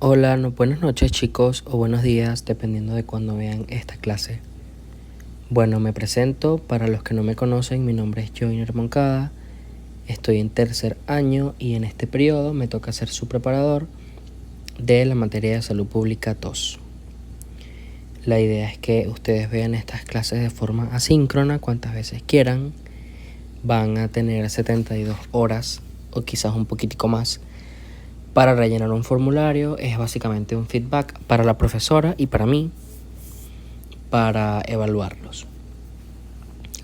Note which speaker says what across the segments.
Speaker 1: Hola, buenas noches chicos o buenos días, dependiendo de cuando vean esta clase. Bueno, me presento, para los que no me conocen, mi nombre es Joiner Moncada, estoy en tercer año y en este periodo me toca ser su preparador de la materia de salud pública 2. La idea es que ustedes vean estas clases de forma asíncrona cuantas veces quieran. Van a tener 72 horas o quizás un poquitico más para rellenar un formulario. Es básicamente un feedback para la profesora y para mí para evaluarlos.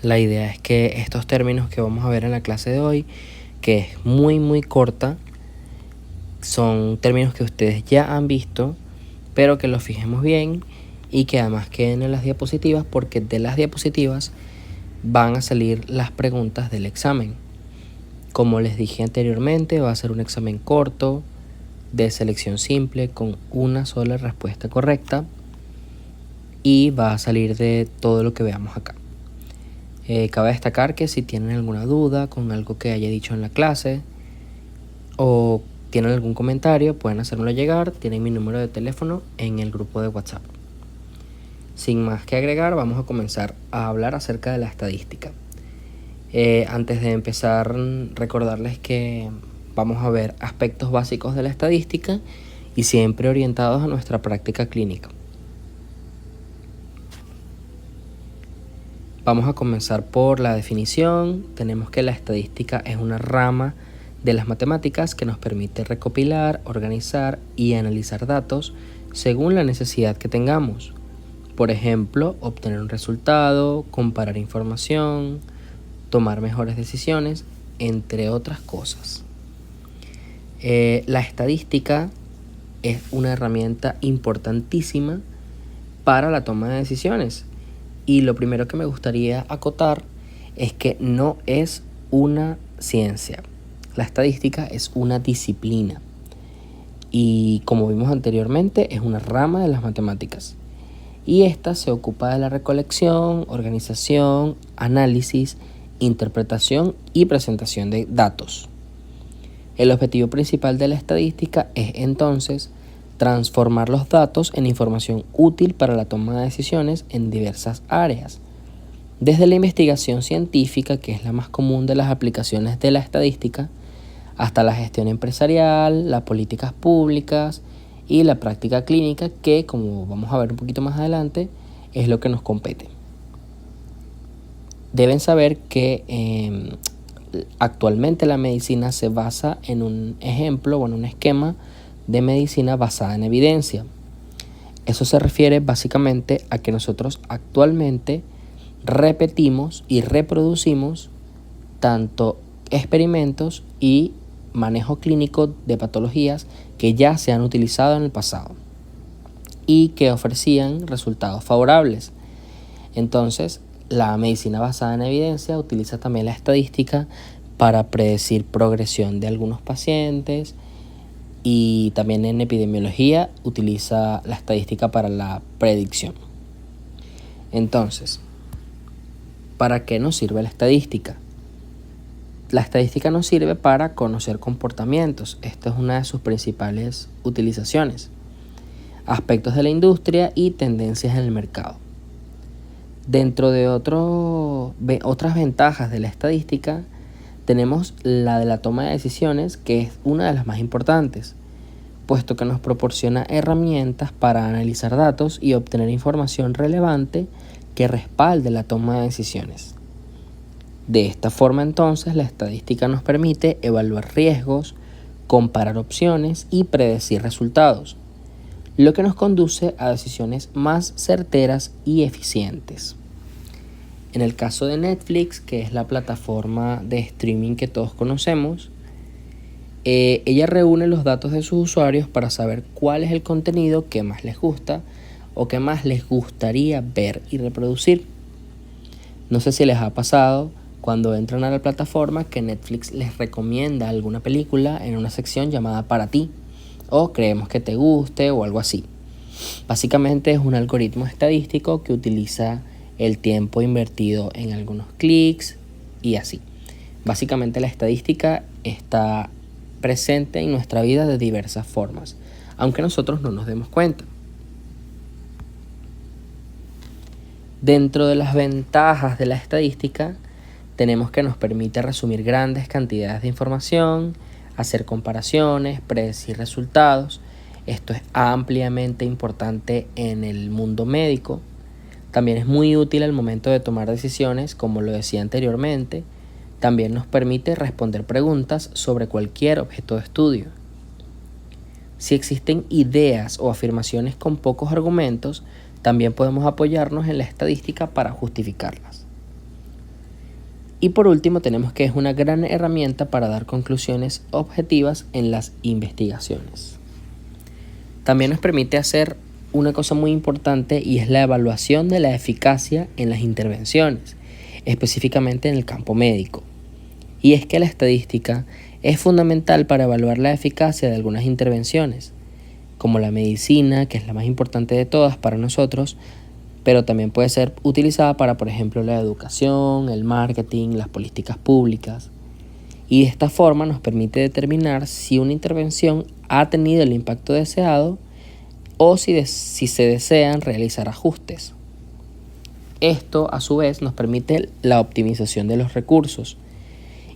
Speaker 1: La idea es que estos términos que vamos a ver en la clase de hoy, que es muy corta, son términos que ustedes ya han visto, pero que los fijemos bien y que además queden en las diapositivas, porque de las diapositivas van a salir las preguntas del examen. Como les dije anteriormente, va a ser un examen corto, de selección simple, con una sola respuesta correcta, y va a salir de todo lo que veamos acá. Cabe destacar que si tienen alguna duda con algo que haya dicho en la clase o tienen algún comentario, pueden hacérmelo llegar. Tienen mi número de teléfono en el grupo de WhatsApp. Sin más que agregar, vamos a comenzar a hablar acerca de la estadística. Antes de empezar, recordarles que vamos a ver aspectos básicos de la estadística y siempre orientados a nuestra práctica clínica. Vamos a comenzar por la definición. Tenemos que la estadística es una rama de las matemáticas que nos permite recopilar, organizar y analizar datos según la necesidad que tengamos. Por ejemplo, obtener un resultado, comparar información, tomar mejores decisiones, entre otras cosas. La estadística es una herramienta importantísima para la toma de decisiones. Y lo primero que me gustaría acotar es que no es una ciencia. La estadística es una disciplina. Y como vimos anteriormente, es una rama de las matemáticas. Y esta se ocupa de la recolección, organización, análisis, interpretación y presentación de datos. El objetivo principal de la estadística es entonces transformar los datos en información útil para la toma de decisiones en diversas áreas. Desde la investigación científica, que es la más común de las aplicaciones de la estadística, hasta la gestión empresarial, las políticas públicas y la práctica clínica, que, como vamos a ver un poquito más adelante, es lo que nos compete. Deben saber que actualmente la medicina se basa en un ejemplo o en un esquema de medicina basada en evidencia. Eso se refiere básicamente a que nosotros actualmente repetimos y reproducimos tanto experimentos y manejo clínico de patologías que ya se han utilizado en el pasado y que ofrecían resultados favorables. Entonces, la medicina basada en evidencia utiliza también la estadística para predecir progresión de algunos pacientes, y también en epidemiología utiliza la estadística para la predicción. Entonces, ¿para qué nos sirve la estadística? La estadística nos sirve para conocer comportamientos. Esta es una de sus principales utilizaciones. Aspectos de la industria y tendencias en el mercado. Dentro de otras ventajas de la estadística, tenemos la de la toma de decisiones, que es una de las más importantes, puesto que nos proporciona herramientas para analizar datos y obtener información relevante que respalde la toma de decisiones. De esta forma, entonces, la estadística nos permite evaluar riesgos, comparar opciones y predecir resultados, lo que nos conduce a decisiones más certeras y eficientes. En el caso de Netflix, que es la plataforma de streaming que todos conocemos, ella reúne los datos de sus usuarios para saber cuál es el contenido que más les gusta o que más les gustaría ver y reproducir. No sé si les ha pasado cuando entran a la plataforma que Netflix les recomienda alguna película en una sección llamada Para ti, o creemos que te guste o algo así. Básicamente es un algoritmo estadístico que utiliza el tiempo invertido en algunos clics y así. Básicamente la estadística está presente en nuestra vida de diversas formas, aunque nosotros no nos demos cuenta. Dentro de las ventajas de la estadística, tenemos que nos permite resumir grandes cantidades de información, hacer comparaciones, predecir resultados. Esto es ampliamente importante en el mundo médico. También es muy útil al momento de tomar decisiones, como lo decía anteriormente. También nos permite responder preguntas sobre cualquier objeto de estudio. Si existen ideas o afirmaciones con pocos argumentos, también podemos apoyarnos en la estadística para justificarlas. Y por último, tenemos que es una gran herramienta para dar conclusiones objetivas en las investigaciones. También nos permite hacer una cosa muy importante, y es la evaluación de la eficacia en las intervenciones, específicamente en el campo médico. Y es que la estadística es fundamental para evaluar la eficacia de algunas intervenciones, como la medicina, que es la más importante de todas para nosotros, pero también puede ser utilizada para, por ejemplo, la educación, el marketing, las políticas públicas. Y de esta forma nos permite determinar si una intervención ha tenido el impacto deseado o si se desean realizar ajustes. Esto, a su vez, nos permite la optimización de los recursos.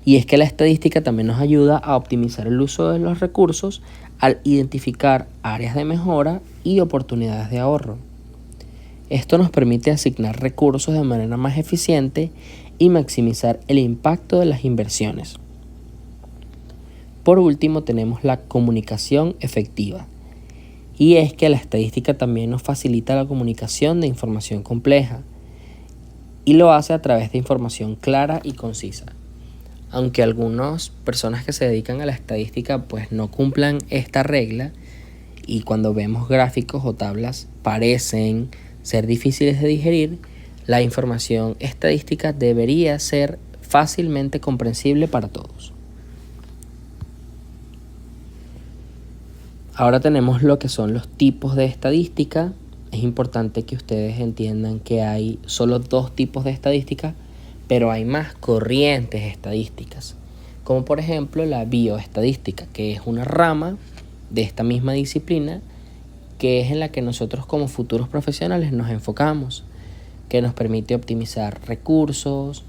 Speaker 1: Y es que la estadística también nos ayuda a optimizar el uso de los recursos al identificar áreas de mejora y oportunidades de ahorro. Esto nos permite asignar recursos de manera más eficiente y maximizar el impacto de las inversiones. Por último, tenemos la comunicación efectiva. Y es que la estadística también nos facilita la comunicación de información compleja y lo hace a través de información clara y concisa. Aunque algunas personas que se dedican a la estadística pues no cumplan esta regla, y cuando vemos gráficos o tablas parecen ser difíciles de digerir, la información estadística debería ser fácilmente comprensible para todos. Ahora tenemos lo que son los tipos de estadística. Es importante que ustedes entiendan que hay solo 2 tipos de estadística, pero hay más corrientes estadísticas, como por ejemplo la bioestadística, que es una rama de esta misma disciplina, que es en la que nosotros como futuros profesionales nos enfocamos, que nos permite optimizar recursos,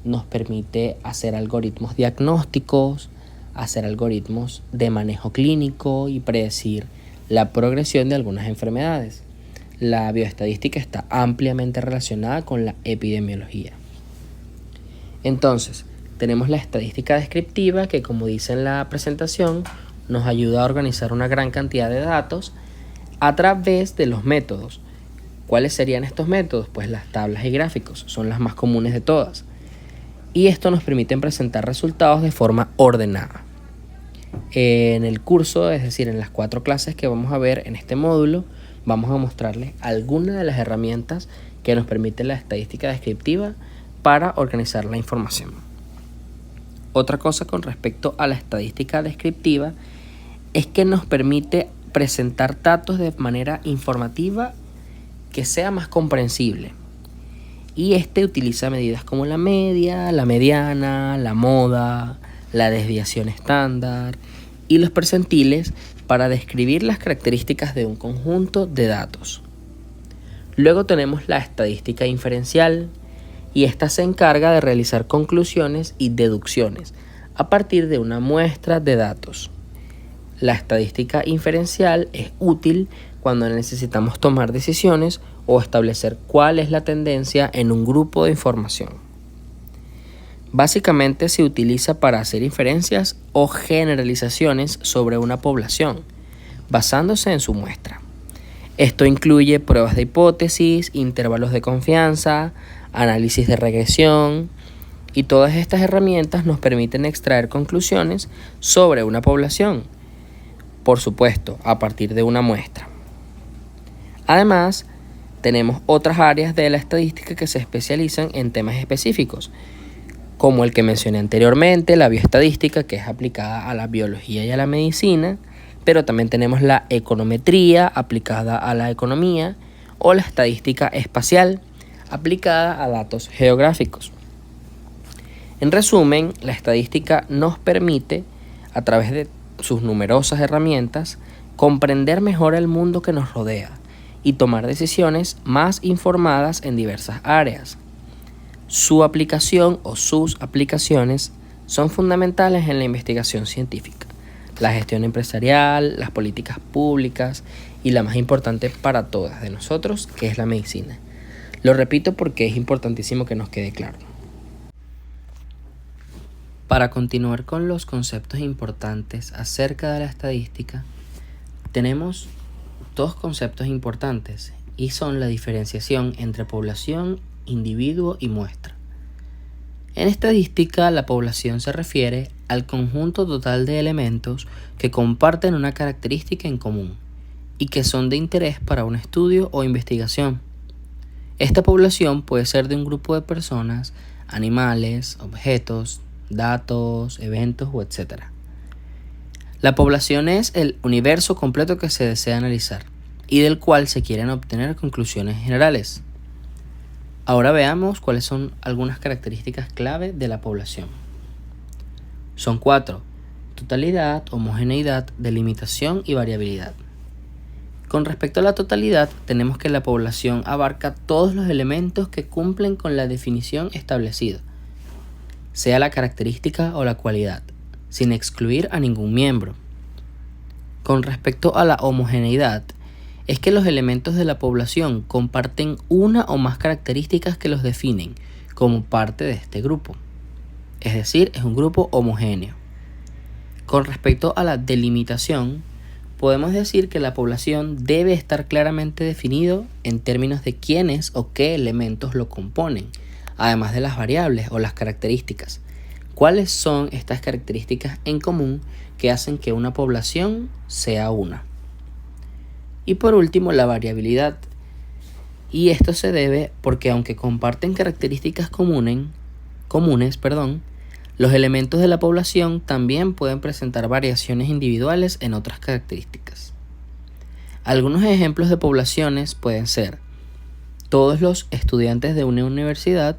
Speaker 1: nos permite hacer algoritmos diagnósticos, hacer algoritmos de manejo clínico y predecir la progresión de algunas enfermedades. La bioestadística está ampliamente relacionada con la epidemiología. Entonces, tenemos la estadística descriptiva, que, como dice en la presentación, nos ayuda a organizar una gran cantidad de datos a través de los métodos. ¿Cuáles serían estos métodos? Pues las tablas y gráficos son las más comunes de todas. Y esto nos permite presentar resultados de forma ordenada. En el curso, es decir, en las 4 clases que vamos a ver en este módulo, vamos a mostrarles algunas de las herramientas que nos permite la estadística descriptiva para organizar la información. Otra cosa con respecto a la estadística descriptiva es que nos permite presentar datos de manera informativa que sea más comprensible. Y utiliza medidas como la media, la mediana, la moda, la desviación estándar y los percentiles para describir las características de un conjunto de datos. Luego tenemos la estadística inferencial, y esta se encarga de realizar conclusiones y deducciones a partir de una muestra de datos. La estadística inferencial es útil cuando necesitamos tomar decisiones o establecer cuál es la tendencia en un grupo de información. Básicamente se utiliza para hacer inferencias o generalizaciones sobre una población, basándose en su muestra. Esto incluye pruebas de hipótesis, intervalos de confianza, análisis de regresión, y todas estas herramientas nos permiten extraer conclusiones sobre una población, por supuesto, a partir de una muestra. Además, tenemos otras áreas de la estadística que se especializan en temas específicos, como el que mencioné anteriormente, la bioestadística, que es aplicada a la biología y a la medicina, pero también tenemos la econometría aplicada a la economía, o la estadística espacial aplicada a datos geográficos. En resumen, la estadística nos permite, a través de sus numerosas herramientas, comprender mejor el mundo que nos rodea y tomar decisiones más informadas en diversas áreas. Su aplicación o sus aplicaciones son fundamentales en la investigación científica, la gestión empresarial, las políticas públicas y la más importante para todas de nosotros, que es la medicina. Lo repito porque es importantísimo que nos quede claro. Para continuar con los conceptos importantes acerca de la estadística, tenemos dos conceptos importantes y son la diferenciación entre población, individuo y muestra. En estadística, la población se refiere al conjunto total de elementos que comparten una característica en común y que son de interés para un estudio o investigación. Esta población puede ser de un grupo de personas, animales, objetos, datos, eventos o etc. La población es el universo completo que se desea analizar y del cual se quieren obtener conclusiones generales. Ahora veamos cuáles son algunas características clave de la población. Son 4: totalidad, homogeneidad, delimitación y variabilidad. Con respecto a la totalidad, tenemos que la población abarca todos los elementos que cumplen con la definición establecida, sea la característica o la cualidad, sin excluir a ningún miembro. Con respecto a la homogeneidad, es que los elementos de la población comparten una o más características que los definen como parte de este grupo. Es decir, es un grupo homogéneo. Con respecto a la delimitación, podemos decir que la población debe estar claramente definido en términos de quiénes o qué elementos lo componen, además de las variables o las características. ¿Cuáles son estas características en común que hacen que una población sea una? Y por último, la variabilidad. Y esto se debe porque aunque comparten características comunes, los elementos de la población también pueden presentar variaciones individuales en otras características. Algunos ejemplos de poblaciones pueden ser todos los estudiantes de una universidad,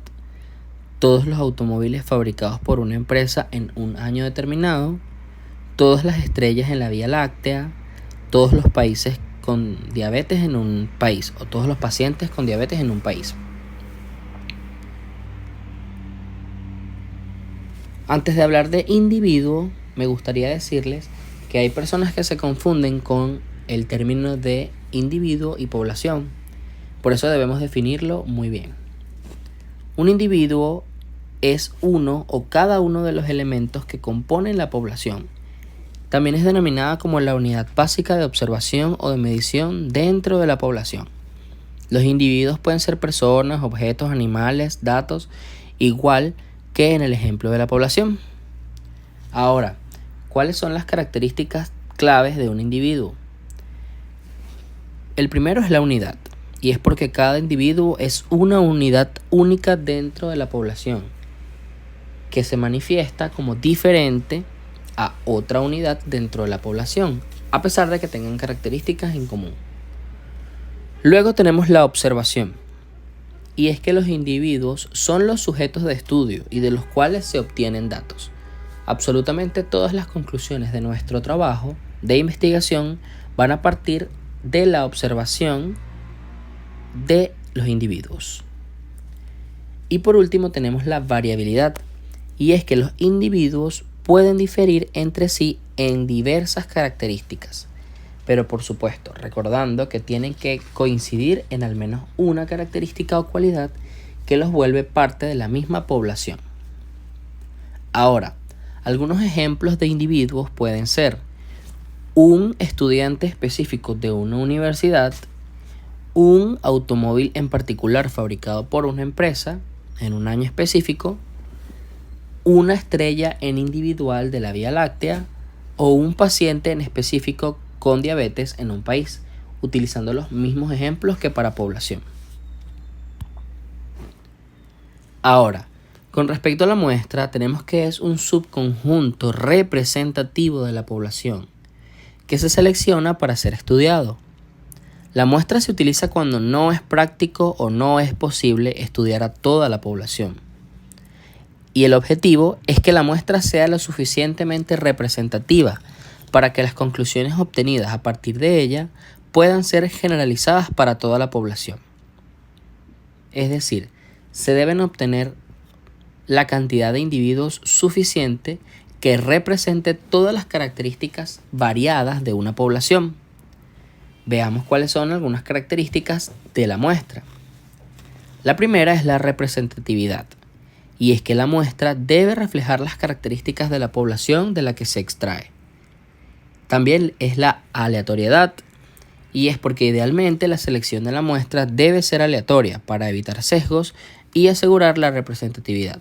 Speaker 1: todos los automóviles fabricados por una empresa en un año determinado, todas las estrellas en la Vía Láctea, todos los países con diabetes en un país o todos los pacientes con diabetes en un país. Antes de hablar de individuo, me gustaría decirles que hay personas que se confunden con el término de individuo y población. Por eso debemos definirlo muy bien. Un individuo es uno o cada uno de los elementos que componen la población. También es denominada como la unidad básica de observación o de medición dentro de la población. Los individuos pueden ser personas, objetos, animales, datos, igual que en el ejemplo de la población. Ahora, ¿cuáles son las características claves de un individuo? El primero es la unidad, y es porque cada individuo es una unidad única dentro de la población, que se manifiesta como diferente a otra unidad dentro de la población, a pesar de que tengan características en común. Luego tenemos la observación, y es que los individuos son los sujetos de estudio y de los cuales se obtienen datos. Absolutamente todas las conclusiones de nuestro trabajo de investigación van a partir de la observación de los individuos. Y por último tenemos la variabilidad, y es que los individuos pueden diferir entre sí en diversas características, pero por supuesto recordando que tienen que coincidir en al menos una característica o cualidad que los vuelve parte de la misma población. Ahora, algunos ejemplos de individuos pueden ser un estudiante específico de una universidad, un automóvil en particular fabricado por una empresa en un año específico, una estrella en individual de la Vía Láctea o un paciente en específico con diabetes en un país, utilizando los mismos ejemplos que para población. Ahora, con respecto a la muestra, tenemos que es un subconjunto representativo de la población que se selecciona para ser estudiado. La muestra se utiliza cuando no es práctico o no es posible estudiar a toda la población. Y el objetivo es que la muestra sea lo suficientemente representativa para que las conclusiones obtenidas a partir de ella puedan ser generalizadas para toda la población. Es decir, se deben obtener la cantidad de individuos suficiente que represente todas las características variadas de una población. Veamos cuáles son algunas características de la muestra. La primera es la representatividad, y es que la muestra debe reflejar las características de la población de la que se extrae. También es la aleatoriedad, y es porque idealmente la selección de la muestra debe ser aleatoria para evitar sesgos y asegurar la representatividad,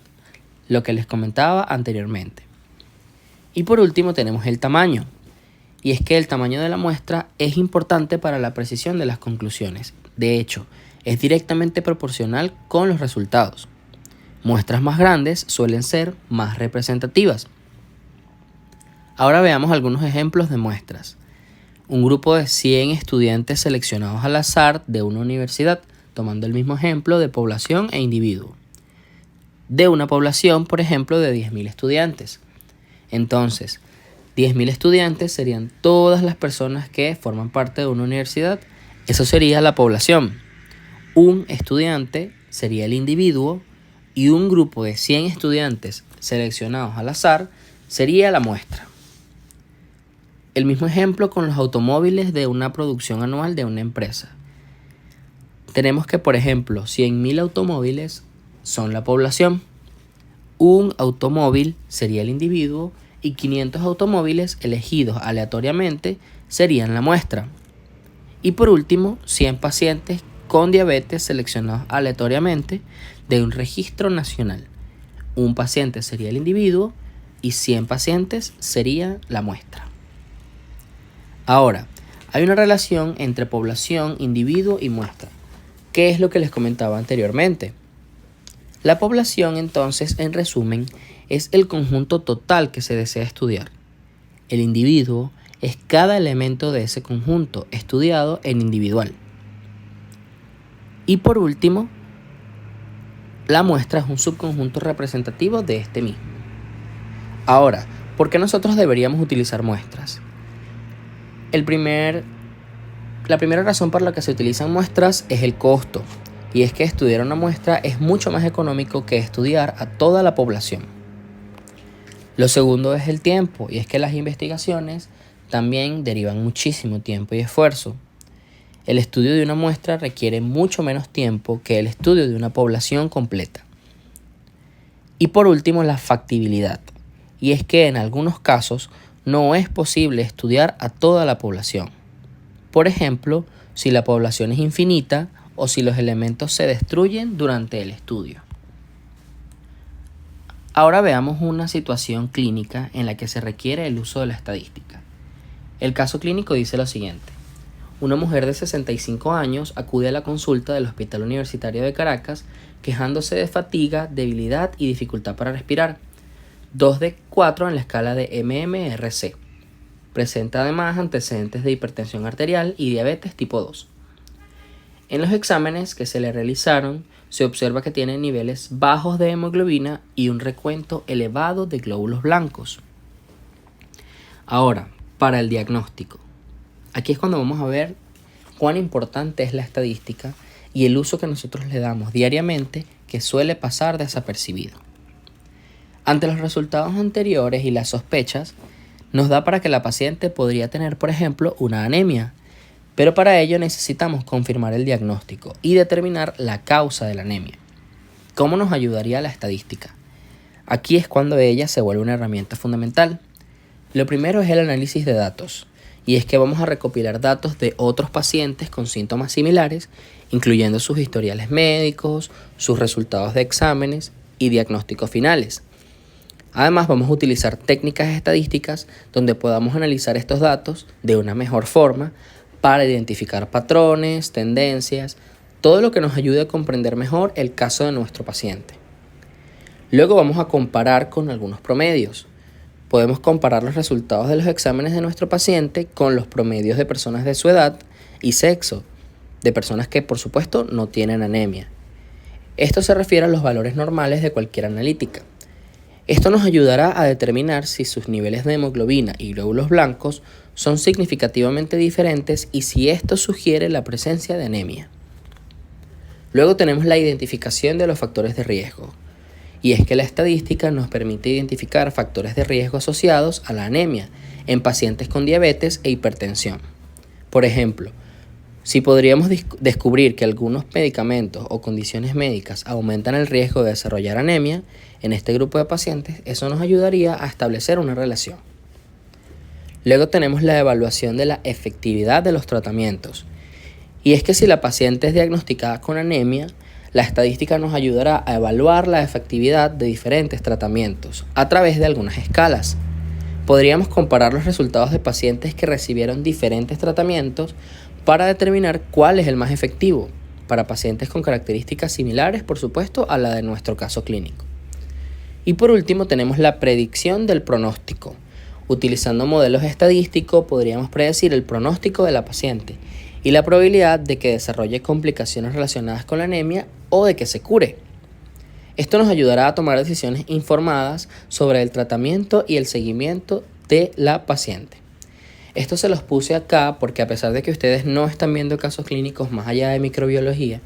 Speaker 1: lo que les comentaba anteriormente. Y por último tenemos el tamaño, y es que el tamaño de la muestra es importante para la precisión de las conclusiones. De hecho, es directamente proporcional con los resultados. Muestras más grandes suelen ser más representativas. Ahora veamos algunos ejemplos de muestras. Un grupo de 100 estudiantes seleccionados al azar de una universidad, tomando el mismo ejemplo de población e individuo. De una población, por ejemplo, de 10.000 estudiantes. Entonces, 10.000 estudiantes serían todas las personas que forman parte de una universidad. Eso sería la población. Un estudiante sería el individuo y un grupo de 100 estudiantes seleccionados al azar sería la muestra. El mismo ejemplo con los automóviles de una producción anual de una empresa. Tenemos que, por ejemplo, 100.000 automóviles son la población. Un automóvil sería el individuo y 500 automóviles elegidos aleatoriamente serían la muestra. Y por último, 100 pacientes con diabetes seleccionados aleatoriamente de un registro nacional. Un paciente sería el individuo y 100 pacientes sería la muestra. Ahora, hay una relación entre población, individuo y muestra. ¿Qué es lo que les comentaba anteriormente? La población, entonces, en resumen, es el conjunto total que se desea estudiar. El individuo es cada elemento de ese conjunto estudiado en individual. Y por último, la muestra es un subconjunto representativo de este mismo. Ahora, ¿por qué nosotros deberíamos utilizar muestras? La primera razón por la que se utilizan muestras es el costo, y es que estudiar una muestra es mucho más económico que estudiar a toda la población. Lo segundo es el tiempo, y es que las investigaciones también derivan muchísimo tiempo y esfuerzo. El estudio de una muestra requiere mucho menos tiempo que el estudio de una población completa. Y por último, la factibilidad, y es que en algunos casos no es posible estudiar a toda la población. Por ejemplo, si la población es infinita o si los elementos se destruyen durante el estudio. Ahora veamos una situación clínica en la que se requiere el uso de la estadística. El caso clínico dice lo siguiente. Una mujer de 65 años acude a la consulta del Hospital Universitario de Caracas quejándose de fatiga, debilidad y dificultad para respirar. 2 de 4 en la escala de MMRC. Presenta además antecedentes de hipertensión arterial y diabetes tipo 2. En los exámenes que se le realizaron, se observa que tiene niveles bajos de hemoglobina y un recuento elevado de glóbulos blancos. Ahora, para el diagnóstico. Aquí es cuando vamos a ver cuán importante es la estadística y el uso que nosotros le damos diariamente, que suele pasar desapercibido. Ante los resultados anteriores y las sospechas, nos da para que la paciente podría tener, por ejemplo, una anemia, pero para ello necesitamos confirmar el diagnóstico y determinar la causa de la anemia. ¿Cómo nos ayudaría la estadística? Aquí es cuando ella se vuelve una herramienta fundamental. Lo primero es el análisis de datos, y es que vamos a recopilar datos de otros pacientes con síntomas similares, incluyendo sus historiales médicos, sus resultados de exámenes y diagnósticos finales. Además, vamos a utilizar técnicas estadísticas donde podamos analizar estos datos de una mejor forma para identificar patrones, tendencias, todo lo que nos ayude a comprender mejor el caso de nuestro paciente. Luego vamos a comparar con algunos promedios. Podemos comparar los resultados de los exámenes de nuestro paciente con los promedios de personas de su edad y sexo, de personas que por supuesto no tienen anemia. Esto se refiere a los valores normales de cualquier analítica. Esto nos ayudará a determinar si sus niveles de hemoglobina y glóbulos blancos son significativamente diferentes y si esto sugiere la presencia de anemia. Luego tenemos la identificación de los factores de riesgo. Y es que la estadística nos permite identificar factores de riesgo asociados a la anemia en pacientes con diabetes e hipertensión. Por ejemplo, si podríamos descubrir que algunos medicamentos o condiciones médicas aumentan el riesgo de desarrollar anemia en este grupo de pacientes, eso nos ayudaría a establecer una relación. Luego tenemos la evaluación de la efectividad de los tratamientos. Y es que si la paciente es diagnosticada con anemia, la estadística nos ayudará a evaluar la efectividad de diferentes tratamientos a través de algunas escalas. Podríamos comparar los resultados de pacientes que recibieron diferentes tratamientos para determinar cuál es el más efectivo para pacientes con características similares, por supuesto, a la de nuestro caso clínico. Y por último tenemos la predicción del pronóstico. Utilizando modelos estadísticos podríamos predecir el pronóstico de la paciente y la probabilidad de que desarrolle complicaciones relacionadas con la anemia o de que se cure. Esto nos ayudará a tomar decisiones informadas sobre el tratamiento y el seguimiento de la paciente. Esto se los puse acá porque a pesar de que ustedes no están viendo casos clínicos más allá de microbiología,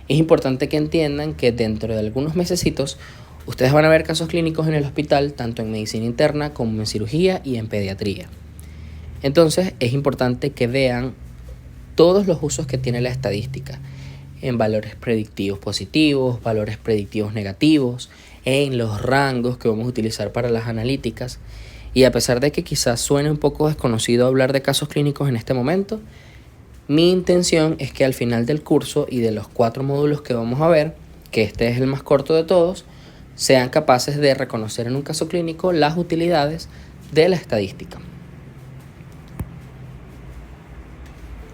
Speaker 1: es importante que entiendan que dentro de algunos mesecitos ustedes van a ver casos clínicos en el hospital, tanto en medicina interna como en cirugía y en pediatría. Entonces es importante que vean todos los usos que tiene la estadística en valores predictivos positivos, valores predictivos negativos, en los rangos que vamos a utilizar para las analíticas. Y a pesar de que quizás suene un poco desconocido hablar de casos clínicos en este momento, mi intención es que al final del curso y de los 4 módulos que vamos a ver, que este es el más corto de todos, sean capaces de reconocer en un caso clínico las utilidades de la estadística.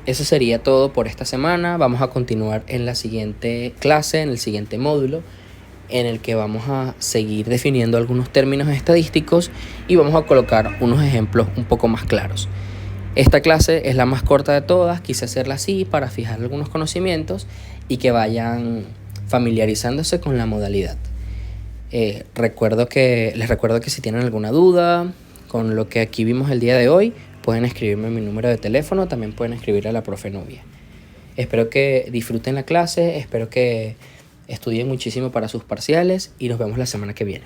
Speaker 1: Eso sería todo por esta semana. Vamos a continuar en la siguiente clase, en el siguiente módulo, en el que vamos a seguir definiendo algunos términos estadísticos y vamos a colocar unos ejemplos un poco más claros. Esta clase es la más corta de todas, quise hacerla así para fijar algunos conocimientos y que vayan familiarizándose con la modalidad. Les recuerdo que si tienen alguna duda con lo que aquí vimos el día de hoy, pueden escribirme mi número de teléfono, también pueden escribir a la profe Nubia. Espero que disfruten la clase, espero que estudien muchísimo para sus parciales y nos vemos la semana que viene.